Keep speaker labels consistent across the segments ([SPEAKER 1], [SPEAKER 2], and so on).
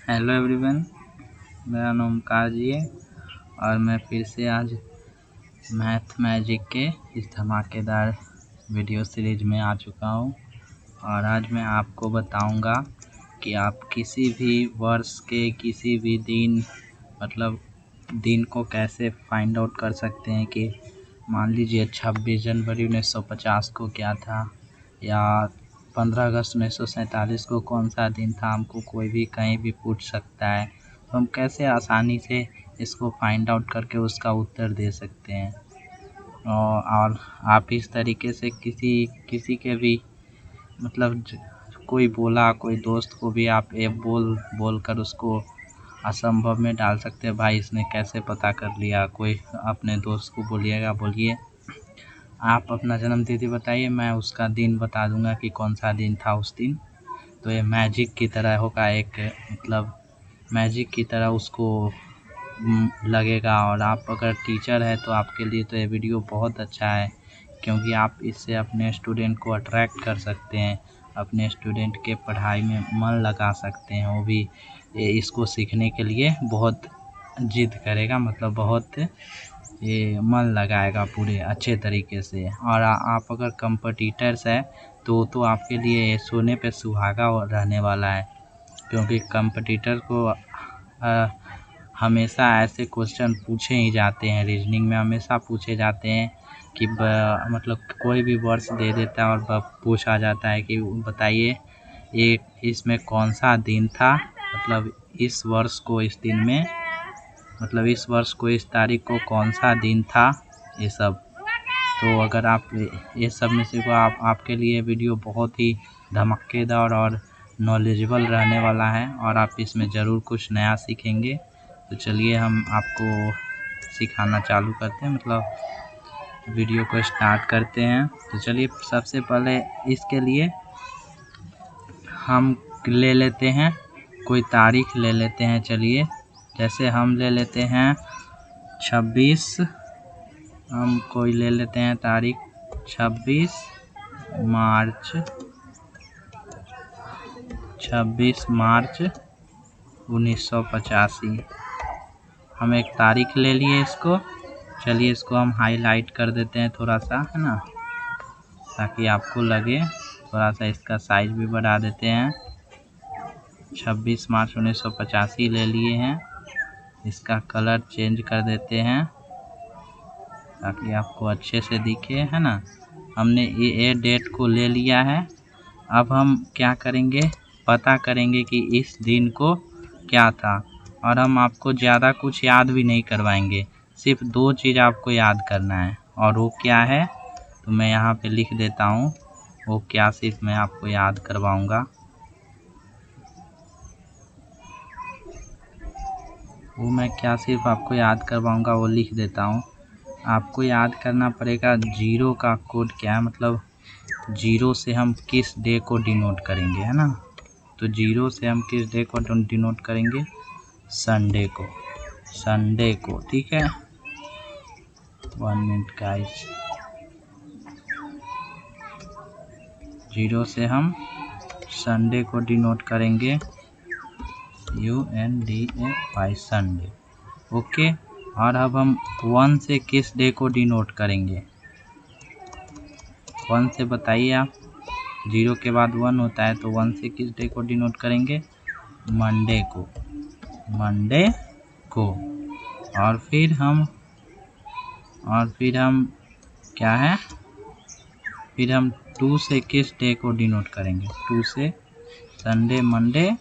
[SPEAKER 1] Hello everyone, मेरा नाम ओमकार जी है और मैं फिर से आज मैथ मैजिक के इस धमाकेदार वीडियो सीरीज में आ चुका हूँ। और आज मैं आपको बताऊंगा कि आप किसी भी वर्ष के किसी भी दिन दिन को कैसे फाइंड आउट कर सकते हैं कि मान लीजिए 26 जनवरी 1950 को क्या था या 15 अगस्त 1947 को कौन सा दिन था। हमको कोई भी कहीं भी पूछ सकता है, तो हम कैसे आसानी से इसको फाइंड आउट करके उसका उत्तर दे सकते हैं। और आप इस तरीके से किसी के भी कोई दोस्त को भी आप ये बोल कर उसको असंभव में डाल सकते हैं। भाई इसने कैसे पता कर लिया। कोई अपने दोस्त को बोलिए आप अपना जन्मतिथि बताइए, मैं उसका दिन बता दूंगा कि कौन सा दिन था उस दिन। तो ये मैजिक की तरह होगा, मैजिक की तरह उसको लगेगा। और आप अगर टीचर है तो आपके लिए तो ये वीडियो बहुत अच्छा है, क्योंकि आप इससे अपने स्टूडेंट को अट्रैक्ट कर सकते हैं, अपने स्टूडेंट के पढ़ाई में मन लगा सकते हैं। वो भी इसको सीखने के लिए बहुत जिद करेगा, बहुत ये मन लगाएगा पूरे अच्छे तरीके से। और आप अगर कॉम्पिटिटर्स है तो आपके लिए सोने पे सुहागा रहने वाला है, क्योंकि कॉम्पिटिटर को हमेशा ऐसे क्वेश्चन पूछे ही जाते हैं। रीजनिंग में हमेशा पूछे जाते हैं कि कोई भी वर्ष दे देता है और पूछा जाता है कि बताइए ये इसमें कौन सा दिन था, इस वर्ष को इस दिन में इस वर्ष को इस तारीख को कौन सा दिन था, ये सब। तो अगर आप ये सब में से आपके लिए वीडियो बहुत ही धमाकेदार और नॉलेजेबल रहने वाला है, और आप इसमें ज़रूर कुछ नया सीखेंगे। तो चलिए हम आपको सिखाना चालू करते हैं, वीडियो को स्टार्ट करते हैं। तो चलिए सबसे पहले इसके लिए हम ले लेते हैं कोई तारीख ले लेते हैं। चलिए जैसे हम ले लेते हैं 26, हम कोई ले लेते हैं तारीख 26 मार्च 1985। हम एक तारीख ले लिए इसको। चलिए इसको हम हाईलाइट कर देते हैं थोड़ा सा, है ना, ताकि आपको लगे। थोड़ा सा इसका साइज भी बढ़ा देते हैं। 26 मार्च 1985 ले लिए हैं। इसका कलर चेंज कर देते हैं ताकि आपको अच्छे से दिखे, है ना। हमने ये डेट को ले लिया है। अब हम क्या करेंगे, पता करेंगे कि इस दिन को क्या था। और हम आपको ज़्यादा कुछ याद भी नहीं करवाएंगे, सिर्फ 2 चीज़ आपको याद करना है। और वो क्या है, तो मैं यहाँ पे लिख देता हूँ वो क्या सिर्फ मैं आपको याद करवाऊँगा। वो मैं क्या सिर्फ आपको याद करवाऊँगा वो लिख देता हूँ। आपको याद करना पड़ेगा जीरो का कोड क्या है, जीरो से हम किस डे को डिनोट करेंगे, है ना। तो जीरो से हम किस डे को डिनोट करेंगे, संडे को, ठीक है। 1 मिनट गाइस। जीरो से हम संडे को डिनोट करेंगे, UNDA संडे, ओके। और अब हम 1 से किस डे को डिनोट करेंगे, 1 से बताइए आप। जीरो के बाद 1 होता है, तो 1 से किस डे को डिनोट करेंगे, मंडे को। और फिर हम क्या है, फिर हम 2 से किस डे को डिनोट करेंगे, 2 से संडे, मंडे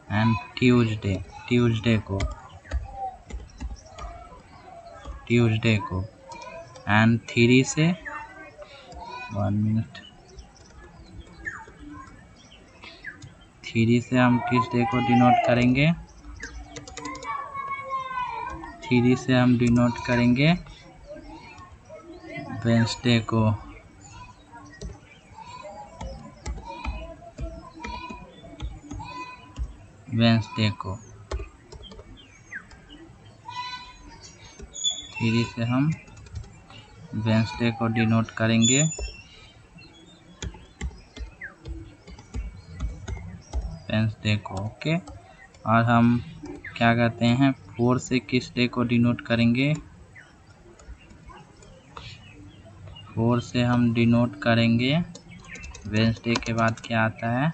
[SPEAKER 1] एंड ट्यूसडे को। एंड 3 से 1 मिनट, 3 से हम किस डे को डिनोट करेंगे, 3 से हम डिनोट करेंगे वेडनेसडे को। थ्री से हम वेडनेसडे को डिनोट करेंगे ओके। और हम क्या करते हैं 4 से किस डे को डिनोट करेंगे, 4 से हम डिनोट करेंगे वेडनेसडे के बाद क्या आता है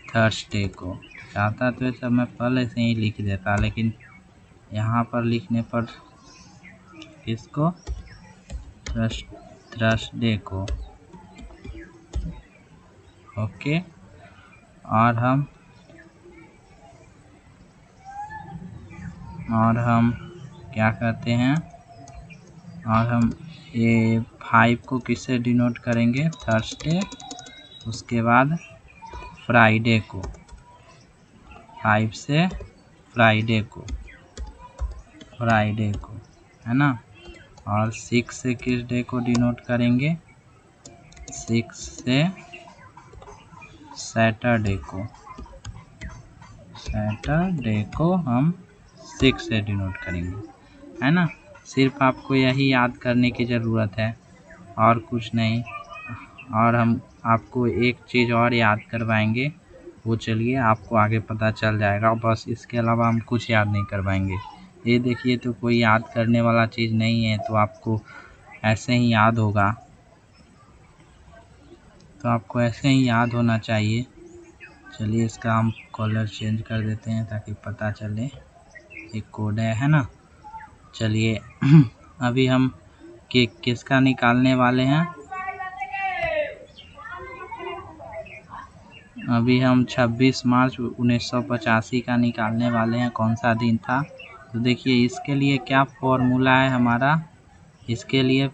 [SPEAKER 1] थर्सडे को। चाहता तो ये सब मैं पहले से ही लिख देता, लेकिन यहाँ पर लिखने पर इसको थर्सडे को। ओके, और हम क्या करते हैं, और हम ये 5 को किससे डिनोट करेंगे थर्सडे, उसके बाद फ्राइडे को, 5 से फ्राइडे को है ना। और 6 से किस डे को डिनोट करेंगे, 6 से सैटरडे को हम 6 से डिनोट करेंगे, है ना। सिर्फ आपको यही याद करने की ज़रूरत है और कुछ नहीं। और हम आपको एक चीज़ और याद करवाएंगे, वो चलिए आपको आगे पता चल जाएगा, बस इसके अलावा हम कुछ याद नहीं करवाएंगे। ये देखिए तो कोई याद करने वाला चीज़ नहीं है, तो आपको ऐसे ही याद होगा, तो आपको ऐसे ही याद होना चाहिए। चलिए इसका हम कलर चेंज कर देते हैं ताकि पता चले एक कोड है ना। चलिए अभी हम किसका निकालने वाले हैं, अभी हम 26 मार्च 1985 का निकालने वाले हैं, कौन सा दिन था। तो देखिए इसके लिए क्या फॉर्मूला है हमारा, इसके लिए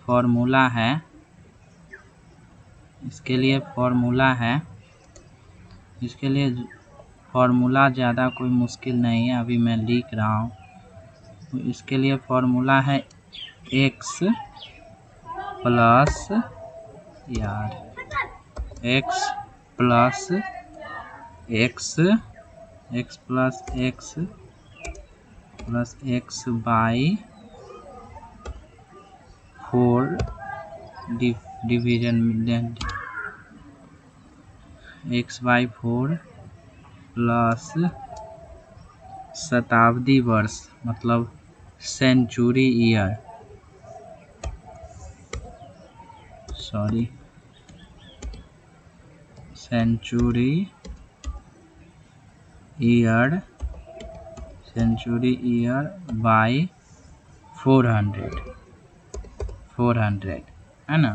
[SPEAKER 1] फॉर्मूला ज़्यादा कोई मुश्किल नहीं है, अभी मैं लिख रहा हूँ। तो इसके लिए फॉर्मूला है x plus x by 4 division x by 4 plus शताब्दी वर्ष मतलब century year, century year by 400 है ना।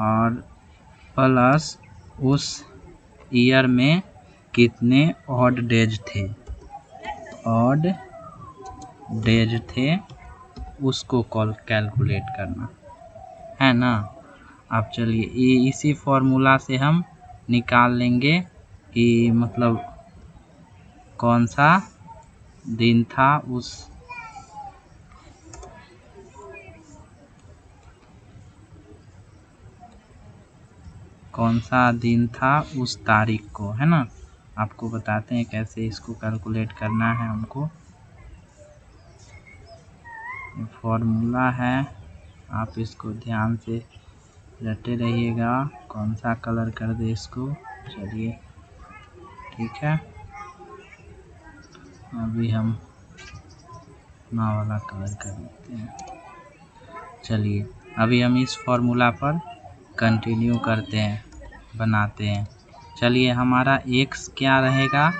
[SPEAKER 1] और प्लस उस ईयर में कितने ऑड डेज थे उसको कैलकुलेट करना है ना। अब चलिए ये इसी फॉर्मूला से हम निकाल लेंगे कि मतलब कौन सा दिन था उस तारीख को, है ना। आपको बताते हैं कैसे इसको कैलकुलेट करना है हमको। फॉर्मूला है, आप इसको ध्यान से रटे रहिएगा। कौन सा कलर कर दे इसको, चलिए ठीक है, अभी हम अपना वाला कलर कर देते हैं। चलिए अभी हम इस फॉर्मूला पर कंटिन्यू करते हैं, बनाते हैं। चलिए हमारा x क्या रहेगा,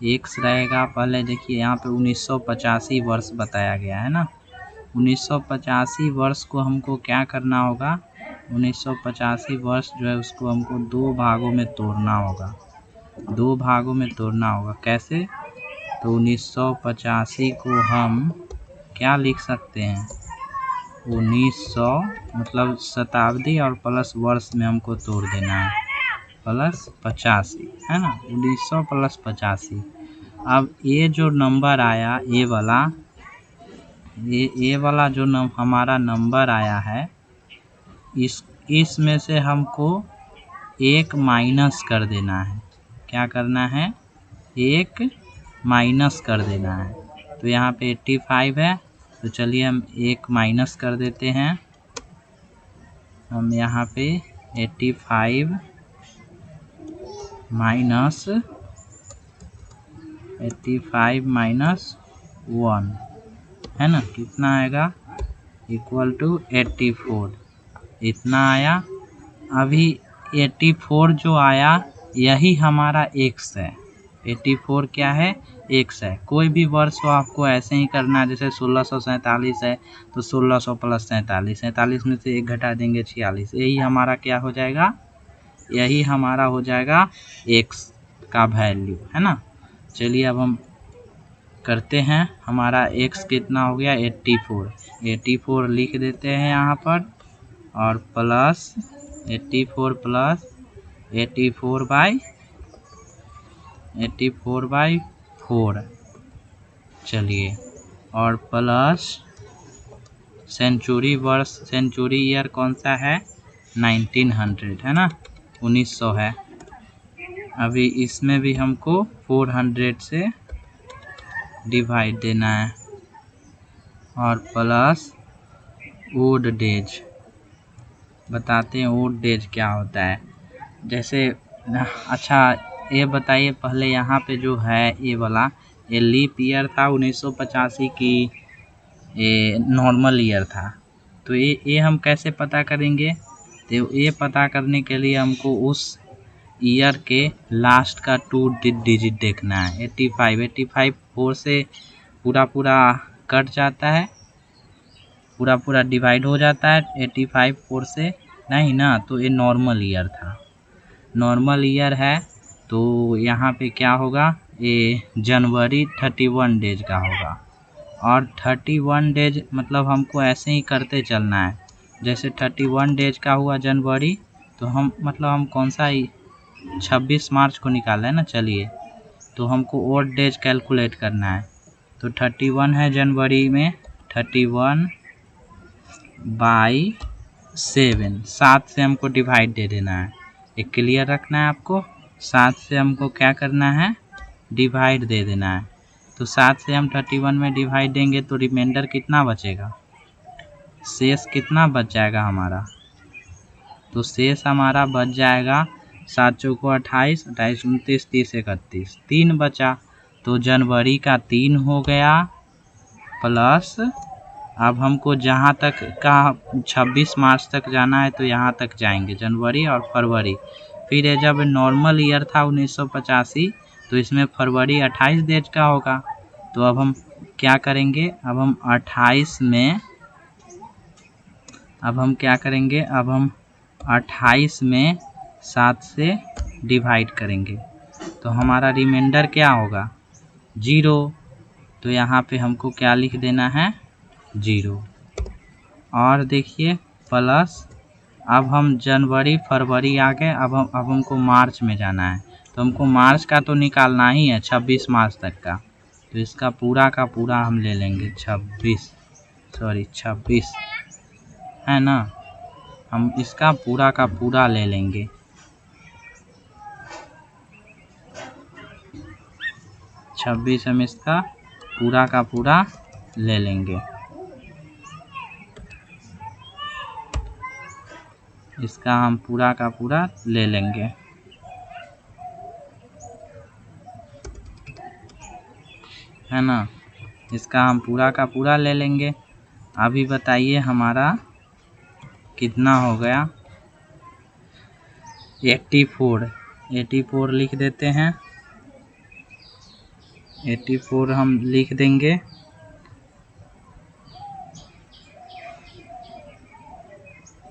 [SPEAKER 1] x रहेगा, पहले देखिए यहाँ पे 1985 वर्ष बताया गया है ना। 1985 वर्ष को हमको क्या करना होगा, 1985 वर्ष जो है उसको हमको 2 भागों में तोड़ना होगा। कैसे, तो 1985 को हम क्या लिख सकते हैं, 1900 मतलब शताब्दी और प्लस वर्ष में हमको तोड़ देना है, प्लस 85 है ना, 1900 प्लस 85। अब ये जो नंबर आया ये वाला जो हमारा नंबर आया है, इसमें से हमको 1 माइनस कर देना है। क्या करना है, 1 माइनस कर देना है। तो यहाँ पे 85 है, तो चलिए हम 1 माइनस कर देते हैं। हम यहाँ पे 85 माइनस 85 माइनस 1 है ना, कितना आएगा इक्वल टू 84, इतना आया। अभी 84 जो आया यही हमारा x है। 84 क्या है, x है। कोई भी वर्ष हो आपको ऐसे ही करना है। जैसे 1647 है तो 1600 प्लस 47, 47 में से 1 घटा देंगे 46, यही हमारा क्या हो जाएगा, यही हमारा हो जाएगा x का वैल्यू, है ना। चलिए अब हम करते हैं। हमारा x कितना हो गया 84 लिख देते हैं यहाँ पर, और प्लस 84 प्लस 84/4, चलिए, और प्लस सेंचुरी वर्ष, सेंचुरी ईयर कौन सा है 1900, है ना, 1900 है। अभी इसमें भी हमको 400 से डिवाइड देना है, और प्लस ओड डेज, बताते हैं ओड डेज क्या होता है। जैसे अच्छा ये बताइए पहले, यहाँ पे जो है ये वाला, ये लीप ईयर था 1985 की, ये नॉर्मल ईयर था। तो ये हम कैसे पता करेंगे, तो ये पता करने के लिए हमको उस ईयर के लास्ट का 2 डिजिट देखना है। 85 4 से पूरा कट जाता है, पूरा डिवाइड हो जाता है। 85 4 से नहीं ना, तो ये नॉर्मल ईयर था, नॉर्मल ईयर है। तो यहाँ पे क्या होगा, ये जनवरी 31 डेज का होगा, और 31 डेज मतलब हमको ऐसे ही करते चलना है। जैसे 31 डेज का हुआ जनवरी, तो हम मतलब हम कौन सा 26 मार्च को निकाला है ना, चलिए, तो हमको ओड डेज कैलकुलेट करना है। तो 31 है जनवरी में, 31/7, 7 से हमको डिवाइड दे देना है। एक क्लियर रखना है आपको, 7 से हमको क्या करना है, डिवाइड दे देना है। तो 7 से हम 31 में डिवाइड देंगे तो रिमाइंडर कितना बचेगा, शेष कितना बच जाएगा हमारा, तो शेष हमारा बच जाएगा 7 चौको 28, 28 29 30 31, 3 बचा। तो जनवरी का 3 हो गया, प्लस अब हमको जहाँ तक का 26 मार्च तक जाना है तो यहाँ तक जाएंगे, जनवरी और फरवरी। फिर ये जब नॉर्मल ईयर था 1985, तो इसमें फरवरी 28 डेज का होगा। तो अब हम क्या करेंगे, अब हम 28 में, अब हम क्या करेंगे, अब हम 28 में 7 से डिवाइड करेंगे, तो हमारा रिमाइंडर क्या होगा 0। तो यहाँ पे हमको क्या लिख देना है 0। और देखिए प्लस, अब हम जनवरी फरवरी आ गए, अब हमको मार्च में जाना है। तो हमको मार्च का तो निकालना ही है 26 मार्च तक का, तो इसका पूरा का पूरा हम ले लेंगे 26 है ना, हम इसका पूरा का पूरा ले लेंगे। छब्बीस हम इसका पूरा का पूरा ले लेंगे, इसका हम पूरा का पूरा ले लेंगे, है ना, इसका हम पूरा का पूरा ले लेंगे। अभी बताइए हमारा कितना हो गया 84 लिख देते हैं, 84 हम लिख देंगे,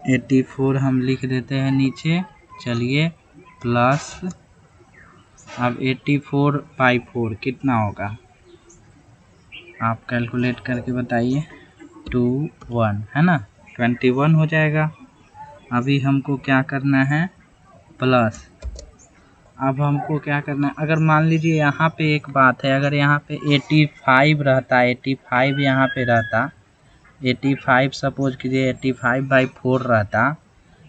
[SPEAKER 1] 84 हम लिख देते हैं नीचे। चलिए प्लस, अब 84/4 कितना होगा, आप कैलकुलेट करके बताइए। 21 है ना, 21 हो जाएगा। अभी हमको क्या करना है प्लस, अब हमको क्या करना है, अगर मान लीजिए यहाँ पे एक बात है, अगर यहाँ पे 85 रहता, 85 यहाँ पे रहता, 85 सपोज कीजिए 85/4 रहता,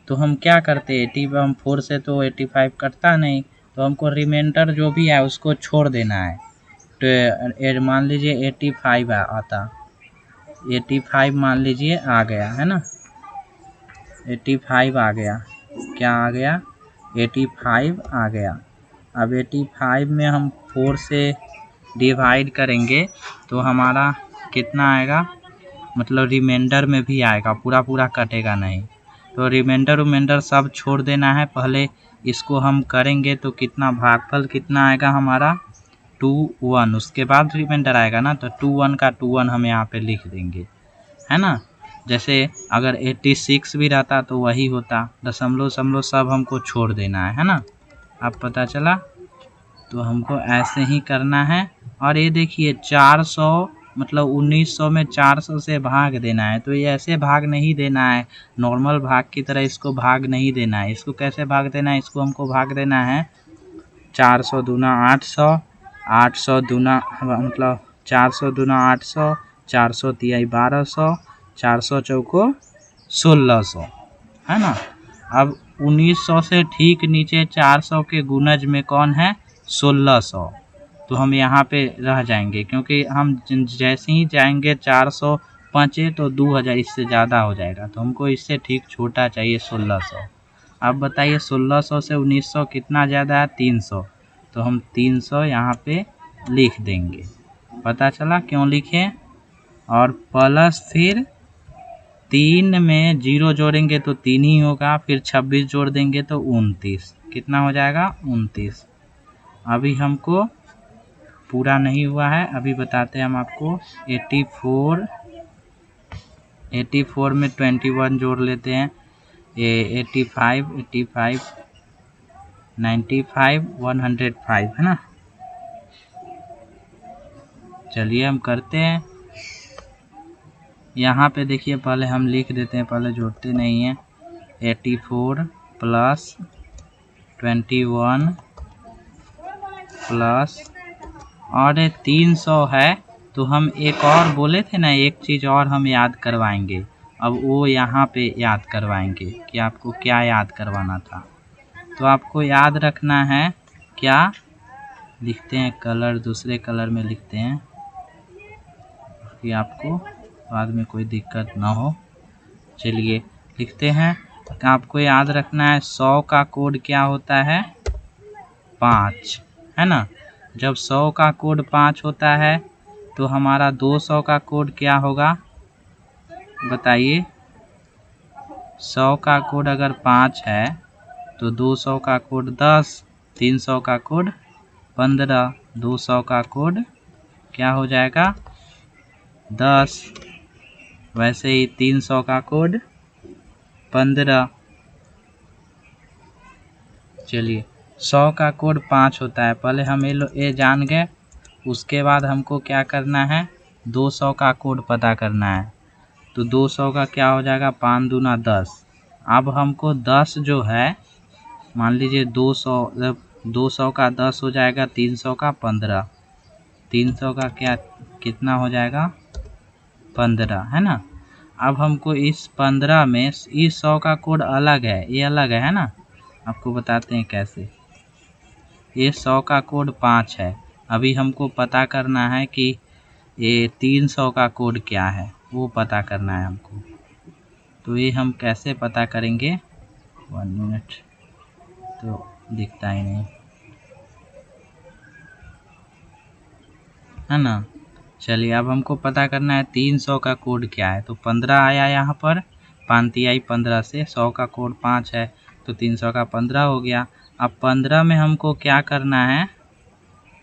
[SPEAKER 1] तो हम क्या करते, 80/4 से तो 85 कटता नहीं, तो हमको रिमाइंडर जो भी है उसको छोड़ देना है। तो मान लीजिए 85 आता, 85 मान लीजिए आ गया, है ना, 85 आ गया, क्या आ गया 85 आ गया। अब 85 में हम 4 से डिवाइड करेंगे तो हमारा कितना आएगा, मतलब रिमाइंडर में भी आएगा, पूरा पूरा कटेगा नहीं। तो रिमाइंडर सब छोड़ देना है। पहले इसको हम करेंगे तो कितना भागफल कितना आएगा हमारा 2 1, उसके बाद रिमाइंडर आएगा ना, तो 2 1 का 2 1 हम यहाँ पे लिख देंगे, है ना। जैसे अगर 86 भी रहता तो वही होता, दशमलव सब हमको छोड़ देना है ना। अब पता चला। तो हमको ऐसे ही करना है। और ये देखिए 400 मतलब 1900 में 400 से भाग देना है। तो ये ऐसे भाग नहीं देना है, नॉर्मल भाग की तरह इसको भाग नहीं देना है। इसको कैसे भाग देना है, इसको हमको भाग देना है 400 दूना 800, 800 दूना मतलब 400 दूना 800, 400 तिहाई 1200, 400 चौको 1600, है ना। अब 1900 से ठीक नीचे 400 के गुणज में कौन है 1600। तो हम यहाँ पे रह जाएंगे, क्योंकि हम जैसे ही जाएंगे 400 पाँचे तो 2000 इससे ज़्यादा हो जाएगा। तो हमको इससे ठीक छोटा चाहिए 1600। अब बताइए 1600 से 1900 कितना ज़्यादा है 300। तो हम 300 यहाँ पे लिख देंगे। पता चला क्यों लिखें। और प्लस फिर 3 में 0 जोड़ेंगे तो 3 ही होगा, फिर 26 जोड़ देंगे तो 29, कितना हो जाएगा 29। अभी हमको पूरा नहीं हुआ है, अभी बताते हैं हम आपको। 84 में 21 जोड़ लेते हैं, ये 85 95 105, है ना। चलिए हम करते हैं। यहाँ पे देखिए पहले हम लिख देते हैं, पहले जोड़ते नहीं हैं। 84 प्लस 21 प्लस और 300 है। तो हम एक और बोले थे ना, एक चीज़ और हम याद करवाएंगे। अब वो यहाँ पे याद करवाएंगे कि आपको क्या याद करवाना था। तो आपको याद रखना है क्या, लिखते हैं कलर, दूसरे कलर में लिखते हैं कि आपको बाद में कोई दिक्कत ना हो। चलिए लिखते हैं। आपको याद रखना है 100 का कोड क्या होता है 5, है ना। जब 100 का कोड 5 होता है तो हमारा 200 का कोड क्या होगा बताइए। 100 का कोड अगर 5 है तो 200 का कोड 10, 300 का कोड 15, 200 का कोड क्या हो जाएगा 10, वैसे ही 300 का कोड 15। चलिए 100 का कोड 5 होता है, पहले हम ये जान गए। उसके बाद हमको क्या करना है 200 का कोड पता करना है। तो 200 का क्या हो जाएगा 5 दूना 10। अब हमको 10 जो है, मान लीजिए 200 का 10 हो जाएगा 300 का 15, 300 का क्या कितना हो जाएगा 15, है ना। अब हमको इस 15 में इस 100 का कोड अलग है, ये अलग है ना। आपको बताते हैं कैसे। ये 100 का कोड 5 है, अभी हमको पता करना है कि ये 300 का कोड क्या है, वो पता करना है हमको। तो ये हम कैसे पता करेंगे 1 मिनट, तो दिखता ही नहीं, है ना। चलिए अब हमको पता करना है 300 का कोड क्या है। तो 15 आया यहाँ पर, 5 तिहाई 15 से 100 का कोड 5 है, तो 300 का 15 हो गया। अब 15 में हमको क्या करना है,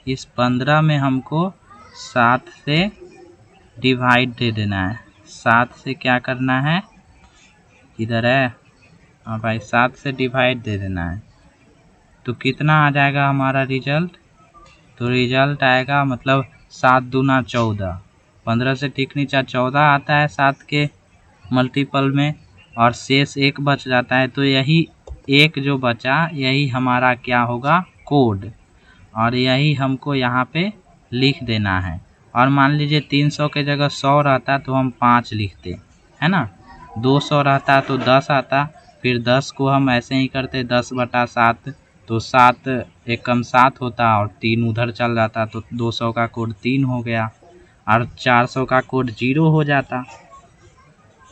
[SPEAKER 1] इस 15 में हमको 7 से डिवाइड दे देना है। 7 से क्या करना है, इधर है, हाँ भाई 7 से डिवाइड दे देना है। तो कितना आ जाएगा हमारा रिजल्ट, तो रिजल्ट आएगा मतलब 7 दूना 14, 15 से ठीक नीचे 14 आता है 7 के मल्टीपल में, और शेष 1 बच जाता है। तो यही एक जो बचा यही हमारा क्या होगा कोड, और यही हमको यहाँ पे लिख देना है। और मान लीजिए 300 के जगह 100 रहता तो हम 5 लिखते, है ना। 200 रहता तो 10 आता, फिर 10 को हम ऐसे ही करते 10/7, तो 7 एकम 7 होता और 3 उधर चल जाता, तो 200 का कोड 3 हो गया और 400 का कोड 0 हो जाता।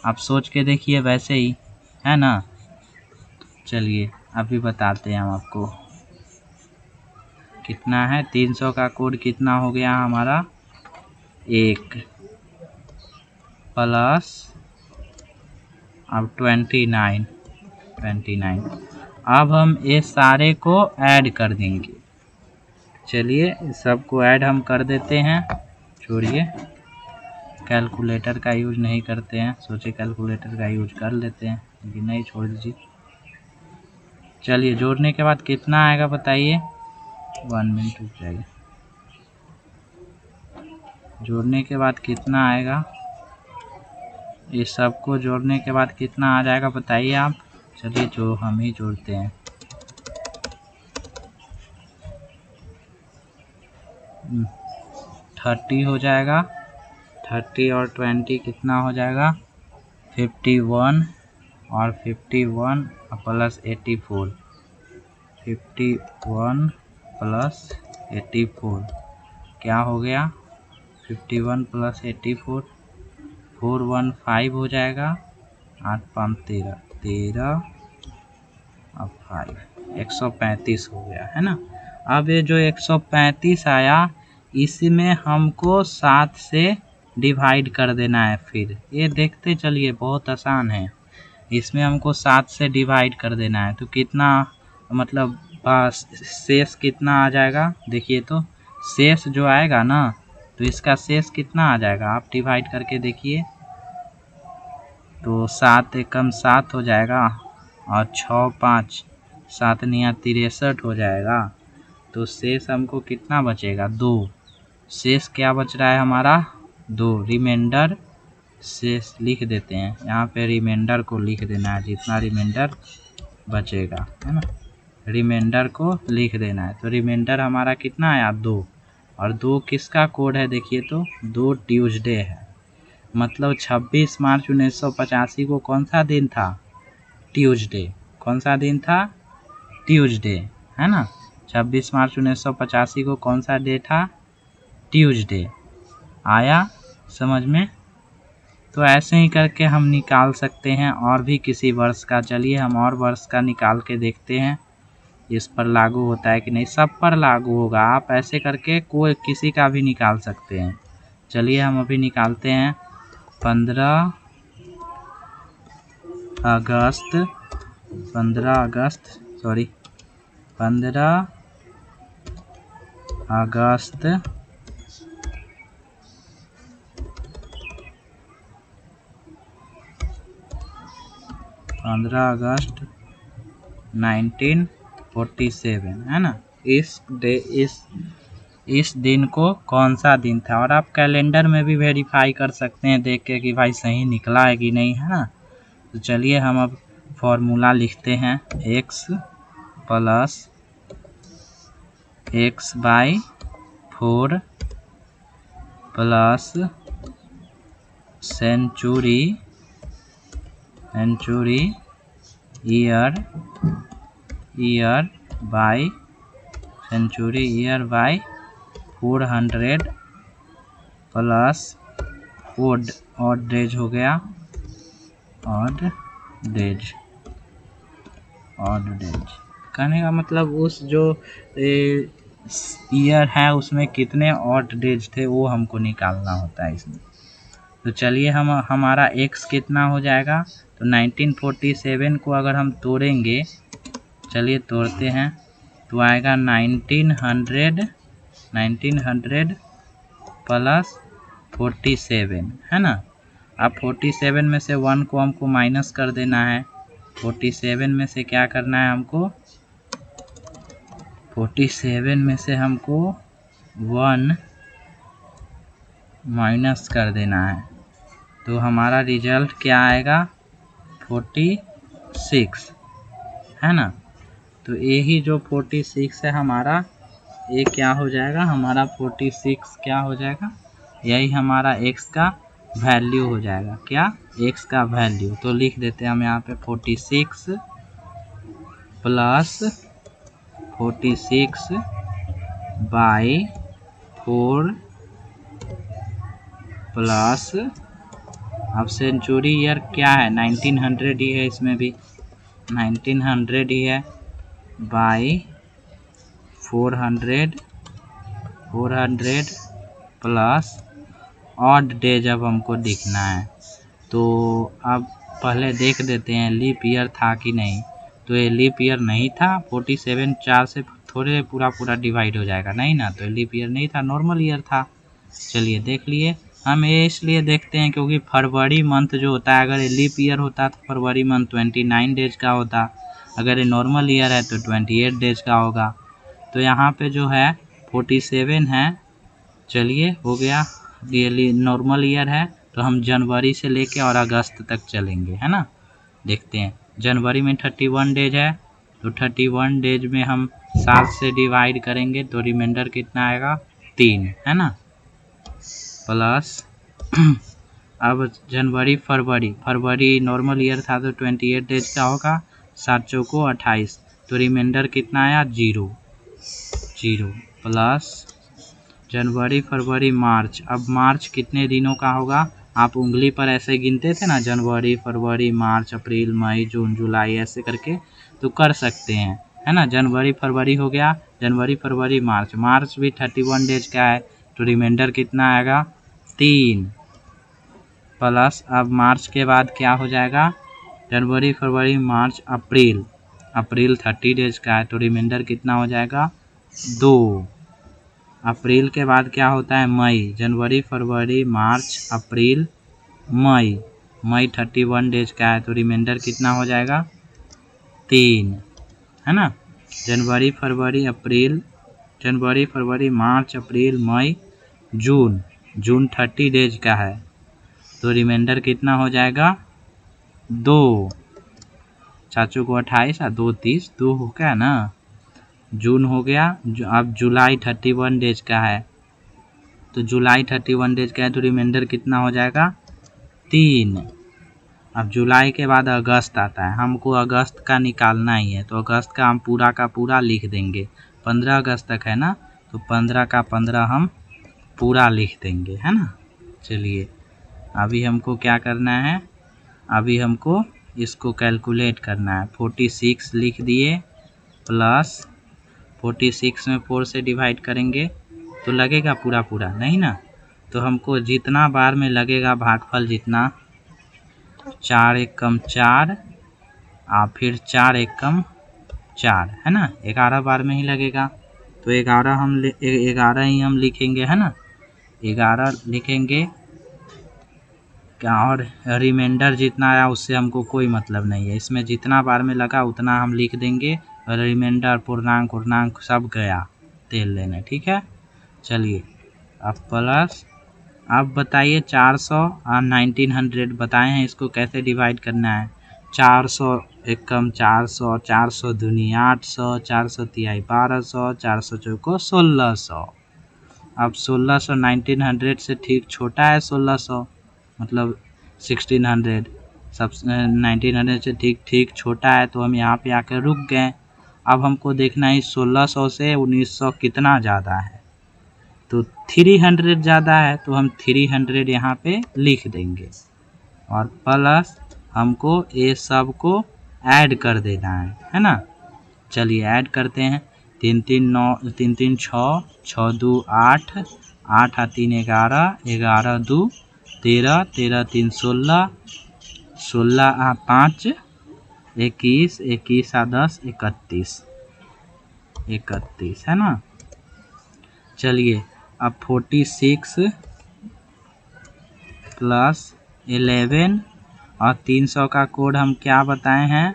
[SPEAKER 1] आप सोच के देखिए वैसे ही, है ना। चलिए अभी बताते हैं हम आपको। कितना है 300 का कोड कितना हो गया हमारा 1 प्लस अब 29। अब हम ये सारे को ऐड कर देंगे। चलिए सबको ऐड हम कर देते हैं। छोड़िए कैलकुलेटर का यूज नहीं करते हैं, सोचे कैलकुलेटर का यूज कर लेते हैं लेकिन नहीं, छोड़ दीजिए। चलिए जोड़ने के बाद कितना आएगा बताइए। 1 मिनट रुक जाइए। जोड़ने के बाद कितना आएगा, ये सबको जोड़ने के बाद कितना आ जाएगा बताइए आप। चलिए जो हम ही जोड़ते हैं। 30 हो जाएगा। 30 और 20 कितना हो जाएगा 51 और 51 प्लस 84। 51 प्लस 84 क्या हो गया 51 प्लस 84 415 हो जाएगा। 8 5 13 13 अब 5 135 हो गया है ना। अब ये जो 135 आया इसमें हमको 7 से डिवाइड कर देना है। फिर ये देखते चलिए बहुत आसान है। इसमें हमको 7 से डिवाइड कर देना है तो कितना मतलब शेष कितना आ जाएगा। देखिए तो शेष जो आएगा ना तो इसका शेष कितना आ जाएगा आप डिवाइड करके देखिए तो 7 एकम 7 हो जाएगा और 6 5 7 निया 63 हो जाएगा। तो शेष हमको कितना बचेगा 2। शेष क्या बच रहा है हमारा 2। रिमाइंडर शेष लिख देते हैं यहाँ पे, रिमाइंडर को लिख देना है जितना रिमाइंडर बचेगा है ना, रिमाइंडर को लिख देना है। तो रिमाइंडर हमारा कितना आया 2 और 2 किसका कोड है देखिए तो 2 ट्यूसडे है। मतलब 26 मार्च 1985 को कौन सा दिन था ट्यूसडे। कौन सा दिन था ट्यूसडे है ना। 26 मार्च 1985 को कौन सा डे था ट्यूसडे। आया समझ में। तो ऐसे ही करके हम निकाल सकते हैं और भी किसी वर्ष का। चलिए हम और वर्ष का निकाल के देखते हैं इस पर लागू होता है कि नहीं। सब पर लागू होगा, आप ऐसे करके कोई किसी का भी निकाल सकते हैं। चलिए हम अभी निकालते हैं 15 अगस्त 15 अगस्त 1947 है ना। इस दिन को कौन सा दिन था। और आप कैलेंडर में भी वेरीफाई कर सकते हैं देख के कि भाई सही निकला है कि नहीं है ना। तो चलिए हम अब फॉर्मूला लिखते हैं x plus x/4 plus century year by 400 plus odd days हो गया ऑड डेज। कहने का मतलब उस जो ईयर है उसमें कितने ऑड डेज थे वो हमको निकालना होता है इसमें। तो चलिए हम हमारा x कितना हो जाएगा तो 1947 को अगर हम तोड़ेंगे, चलिए तोड़ते हैं तो आएगा 1900 प्लस 47 है ना। अब 47 में से 1 को हमको माइनस कर देना है। 47 में से क्या करना है हमको 47 में से हमको 1 माइनस कर देना है। तो हमारा रिजल्ट क्या आएगा 46 है ना। तो यही जो 46 है हमारा, ये क्या हो जाएगा हमारा 46 क्या हो जाएगा, यही हमारा x का वैल्यू हो जाएगा। क्या x का वैल्यू। तो लिख देते हैं हम यहाँ पे 46 प्लस 46/4 प्लस अब सेंचुरी ईयर क्या है 1900 ही है, इसमें भी 1900 ही है बाई 400 प्लस ऑड डेज अब हमको दिखना है। तो अब पहले देख देते हैं लीप ईयर था कि नहीं। तो ये लीप ईयर नहीं था, 47 4 से थोड़े पूरा डिवाइड हो जाएगा, नहीं ना, तो लीप ईयर नहीं था, नॉर्मल ईयर था। चलिए देख लिए। हम ये इसलिए देखते हैं क्योंकि फरवरी मंथ जो होता है, अगर ये लीप ईयर होता तो फरवरी मंथ 29 डेज का होता, अगर ये नॉर्मल ईयर है तो 28 डेज का होगा। तो यहाँ पे जो है 47 है। चलिए हो गया, ये नॉर्मल ईयर है, तो हम जनवरी से लेके और अगस्त तक चलेंगे, है ना। देखते हैं, जनवरी में 31 डेज है, तो 31 डेज में हम 7 से डिवाइड करेंगे तो रिमाइंडर कितना आएगा, 3, है ना, प्लस अब जनवरी फरवरी नॉर्मल ईयर था तो 28 डेज का होगा, 7 चौको 28, तो रिमाइंडर कितना आया, 0 प्लस जनवरी फरवरी मार्च। अब मार्च कितने दिनों का होगा, आप उंगली पर ऐसे गिनते थे ना, जनवरी फरवरी मार्च अप्रैल मई जून जुलाई ऐसे करके, तो कर सकते हैं, है ना। जनवरी फरवरी हो गया, जनवरी फरवरी मार्च भी 31 डेज का है, तो रिमाइंडर कितना आएगा, 3 प्लस अब मार्च के बाद क्या हो जाएगा, जनवरी फरवरी मार्च अप्रैल 30 डेज का है, तो रिमाइंडर कितना हो जाएगा, 2। अप्रैल के बाद क्या होता है, मई, जनवरी फरवरी मार्च अप्रैल मई 31 डेज का है, तो रिमाइंडर कितना हो जाएगा, 3, है ना। जनवरी फरवरी मार्च अप्रैल मई जून 30 डेज का है, तो रिमाइंडर कितना हो जाएगा, 2। चाचू को 28 और 2 30, 2 हो गया ना, जून हो गया। अब जुलाई 31 डेज का है, तो जुलाई 31 डेज का है, तो रिमाइंडर कितना हो जाएगा, 3। अब जुलाई के बाद अगस्त आता है, हमको अगस्त का निकालना ही है, तो अगस्त का हम पूरा का पूरा लिख देंगे, 15 अगस्त तक है ना, तो 15 का 15 हम पूरा लिख देंगे, है ना। चलिए अभी हमको क्या करना है, अभी हमको इसको कैलकुलेट करना है। 46 लिख दिए, प्लस 46 में 4 से डिवाइड करेंगे तो लगेगा पूरा नहीं ना, तो हमको जितना बार में लगेगा भागफल जितना, 4 एक कम 4 और फिर 4 एक कम 4, है ना, 11 बार में ही लगेगा, तो 11 ही हम लिखेंगे, है ना, 11 लिखेंगे। और रिमाइंडर जितना आया उससे हमको कोई मतलब नहीं है, इसमें जितना बार में लगा उतना हम लिख देंगे, और रिमाइंडर पूर्णांक सब गया तेल लेने, ठीक है। चलिए अब प्लस, अब बताइए 400 और 1900 बताए हैं, इसको कैसे डिवाइड करना है। 400 एक कम 400, 400 दूनी 800, 400 तिहाई 1200, 400 चौको 1600। अब 1600 1900 से ठीक छोटा है, 1600 मतलब 1600 सब 1900 से ठीक छोटा है, तो हम यहाँ पे आकर रुक गए। अब हमको देखना है 1600 से 1900 कितना ज़्यादा है, तो 300 ज़्यादा है, तो हम 300 यहाँ पे लिख देंगे, और प्लस हमको ये सब को ऐड कर देना है ना। चलिए ऐड करते हैं, 3 3 9 3 3 6 6 2 8 8 और 3 11 11 2 13 13 3 16 16 और 5 21 21 और 10 31 है ना। चलिए अब 46 प्लस 11 और 300 का कोड हम क्या बताए हैं,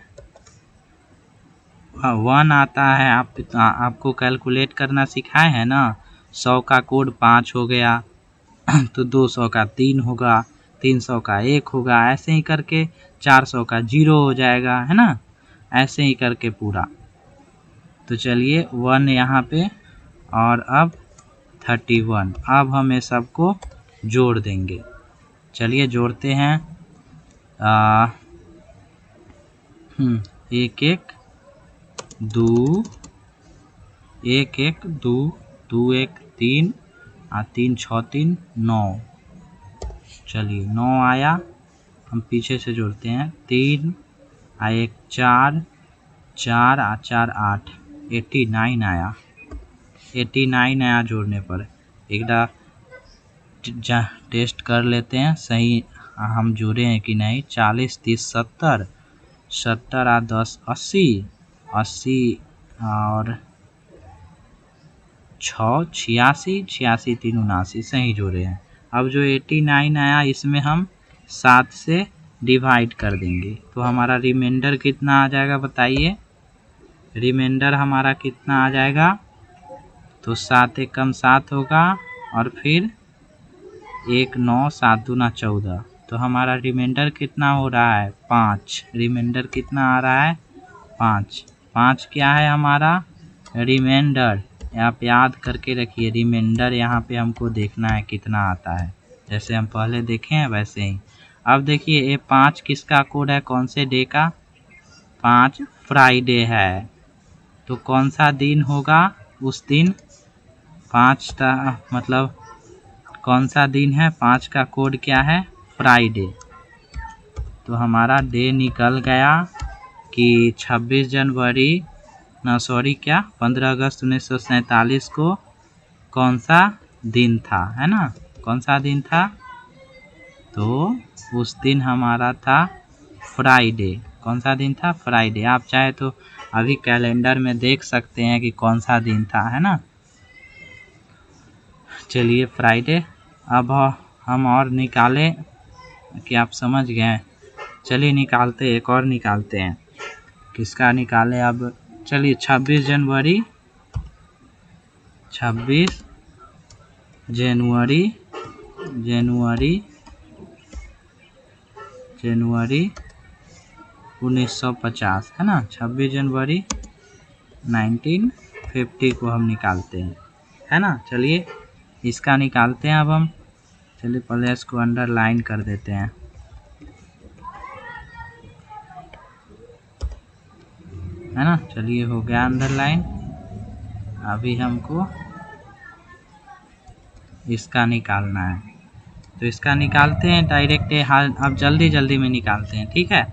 [SPEAKER 1] 1 आता है। आपको कैलकुलेट करना सिखाए हैं ना, 100 का कोड 5 हो गया तो 200 का 3 होगा, 300 का 1 होगा, ऐसे ही करके 400 का 0 हो जाएगा, है ना, ऐसे ही करके पूरा। तो चलिए 1 यहाँ पे, और अब 31, अब हम ये सबको जोड़ देंगे। चलिए जोड़ते हैं, 1 1 2 1 1 2 2 1 3 और 3 6 3 9। चलिए 9 आया, हम पीछे से जोड़ते हैं, 3 और 1 4 4 और 4 8 89 आया। 89 आया जोड़ने पर। एक टेस्ट कर लेते हैं सही हम जोड़े हैं कि नहीं। 40 30 70, 70 आ 10 80, 80 और 6 86, 86 3 79 सही जोड़े हैं। अब जो 89 आया इसमें हम 7 से डिवाइड कर देंगे तो हमारा रिमाइंडर कितना आ जाएगा बताइए। रिमाइंडर हमारा कितना आ जाएगा, तो 7 एकम 7 होगा और फिर 1 9 7 दूना 14, तो हमारा रिमाइंडर कितना हो रहा है 5। रिमाइंडर कितना आ रहा है 5। 5 क्या है हमारा रिमाइंडर, आप याद करके रखिए। रिमाइंडर यहाँ पे हमको देखना है कितना आता है, जैसे हम पहले देखे हैं वैसे ही। अब देखिए ये 5 किसका कोड है, कौन से डे का, 5 फ्राइडे है। तो कौन सा दिन होगा उस दिन, 5 का मतलब कौन सा दिन है, 5 का कोड क्या है फ्राइडे। तो हमारा डे निकल गया कि 26 जनवरी ना सॉरी क्या 15 अगस्त 1947 को कौन सा दिन था, है ना, कौन सा दिन था, तो उस दिन हमारा था फ्राइडे। कौन सा दिन था फ्राइडे। आप चाहे तो अभी कैलेंडर में देख सकते हैं कि कौन सा दिन था, है ना। चलिए फ्राइडे। अब हम और निकालें कि आप समझ गए। चलिए निकालते, एक और निकालते हैं। किसका निकालें अब, चलिए 26 जनवरी 26 जनवरी जनवरी जनवरी 1950, है ना। 26 जनवरी 1950 को हम निकालते हैं, है ना। चलिए इसका निकालते हैं अब हम। चलिए पहले इसको अंडरलाइन कर देते हैं, है ना। चलिए हो गया अंडरलाइन। अभी हमको इसका निकालना है, तो इसका निकालते हैं डायरेक्ट। हाल अब जल्दी जल्दी में निकालते हैं, ठीक है।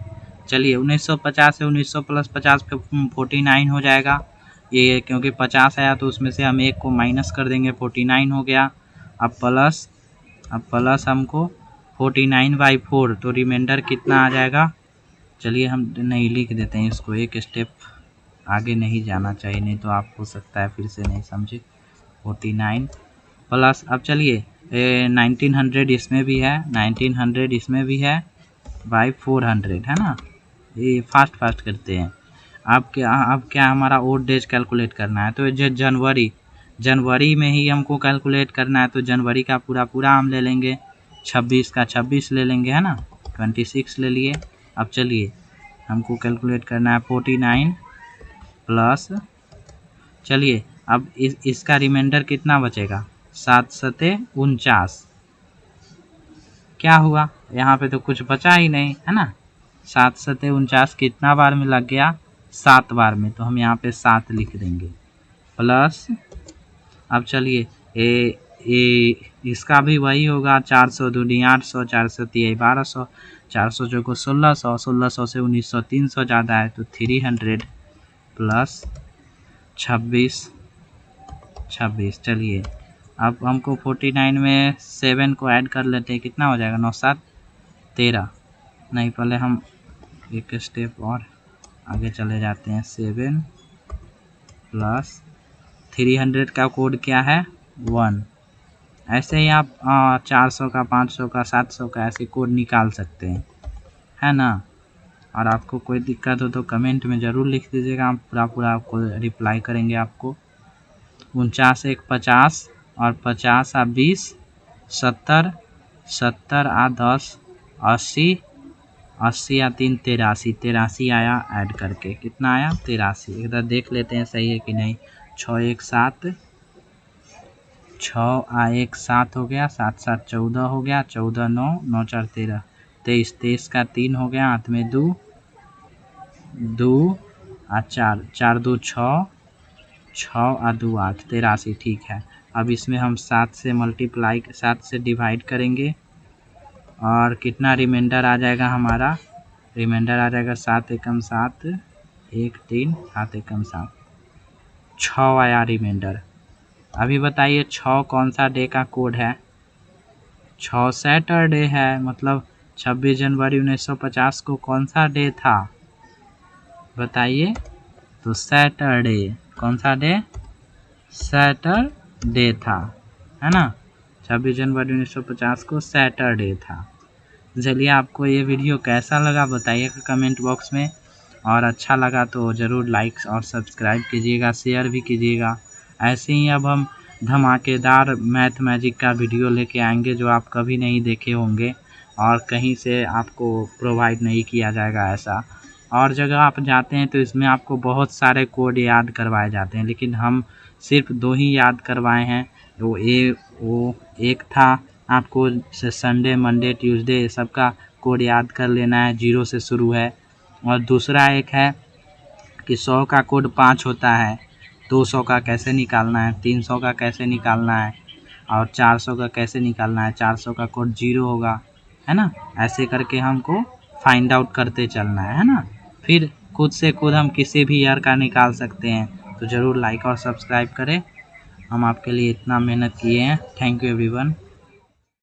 [SPEAKER 1] चलिए 1950 से 1900 प्लस 50 पे 49 हो जाएगा ये, क्योंकि 50 आया तो उसमें से हम एक को माइनस कर देंगे, 49 हो गया। अब प्लस हमको 49/4, तो रिमाइंडर कितना आ जाएगा। चलिए हम नहीं लिख देते हैं इसको, एक स्टेप आगे नहीं जाना चाहिए, नहीं तो आप हो सकता है फिर से नहीं समझे। 49 प्लस, अब चलिए 1900 इसमें भी है, 1900 इसमें भी है बाई 400, है ना। ये फास्ट करते हैं। अब क्या हमारा ओड डेज कैलकुलेट करना है, तो जनवरी में ही हमको कैलकुलेट करना है, तो जनवरी का पूरा हम ले लेंगे, 26 का 26 ले लेंगे, है ना, 26 ले लिए। अब चलिए हमको कैलकुलेट करना है 49 प्लस, चलिए अब इसका रिमाइंडर कितना बचेगा, 7 सते 49। क्या हुआ यहाँ पे तो कुछ बचा ही नहीं, है ना। 7 सते 49 कितना बार में लग गया, 7 बार में, तो हम यहाँ पे 7 लिख देंगे प्लस। अब चलिए इसका भी वही होगा, 400 दूनी 800, 400 3 1200, 400 चौको 1600, 1600 से 1900 300 ज़्यादा है तो 300 प्लस 26। चलिए अब हमको 49 में 7 को ऐड कर लेते हैं, कितना हो जाएगा 9 7 13। नहीं पहले हम एक स्टेप और आगे चले जाते हैं, 7 प्लस 300 का कोड क्या है 1। ऐसे ही आप 400 का 500 का 700 का ऐसे कोड निकाल सकते हैं, है ना। और आपको कोई दिक्कत हो तो कमेंट में ज़रूर लिख दीजिएगा, हम पूरा आपको रिप्लाई करेंगे आपको। 49 1 50 और 50 आ 20, 70, 70 आ 10 80, 80 आ 3 83, 83 आया ऐड करके, कितना आया 83। इधर देख लेते हैं सही है कि नहीं। 6 1 7, 6 आ 1 7 हो गया, 7 7 14 हो गया, 14 9 9 4 13, 23 23 का 3 हो गया, हाथ में 2 2 आ 4 4 2 6 6 आ 2 8, 83 ठीक है। अब इसमें हम 7 से मल्टीप्लाई 7 से डिवाइड करेंगे और कितना रिमाइंडर आ जाएगा हमारा, रिमाइंडर आ जाएगा 7 एकम 7 1 3 7 एकम 7, 6 आया रिमाइंडर। अभी बताइए 6 कौन सा डे का कोड है? 6 सैटरडे है, मतलब 26 जनवरी 1950 को कौन सा डे था बताइए? तो सैटरडे। कौन सा डे? सैटरडे था, है ना। 26 जनवरी 1950 को सैटरडे था। चलिए, आपको ये वीडियो कैसा लगा बताइएगा कमेंट बॉक्स में, और अच्छा लगा तो ज़रूर लाइक और सब्सक्राइब कीजिएगा, शेयर भी कीजिएगा। ऐसे ही अब हम धमाकेदार मैथ मैजिक का वीडियो लेके आएंगे जो आप कभी नहीं देखे होंगे और कहीं से आपको प्रोवाइड नहीं किया जाएगा ऐसा। और जगह आप जाते हैं तो इसमें आपको बहुत सारे कोड याद करवाए जाते हैं, लेकिन हम सिर्फ 2 ही याद करवाए हैं। वो एक था आपको संडे, मंडे, ट्यूसडे ये सब का कोड याद कर लेना है, 0 से शुरू है। और दूसरा एक है कि 100 का कोड 5 होता है, 200 का कैसे निकालना है, 300 का कैसे निकालना है, और 400 का कैसे निकालना है। 400 का कोड 0 होगा, है ना। ऐसे करके हमको फाइंड आउट करते चलना है ना। फिर खुद से खुद हम किसी भी ईयर का निकाल सकते हैं। तो ज़रूर लाइक और सब्सक्राइब करें। हम आपके लिए इतना मेहनत किए हैं। Thank you everyone.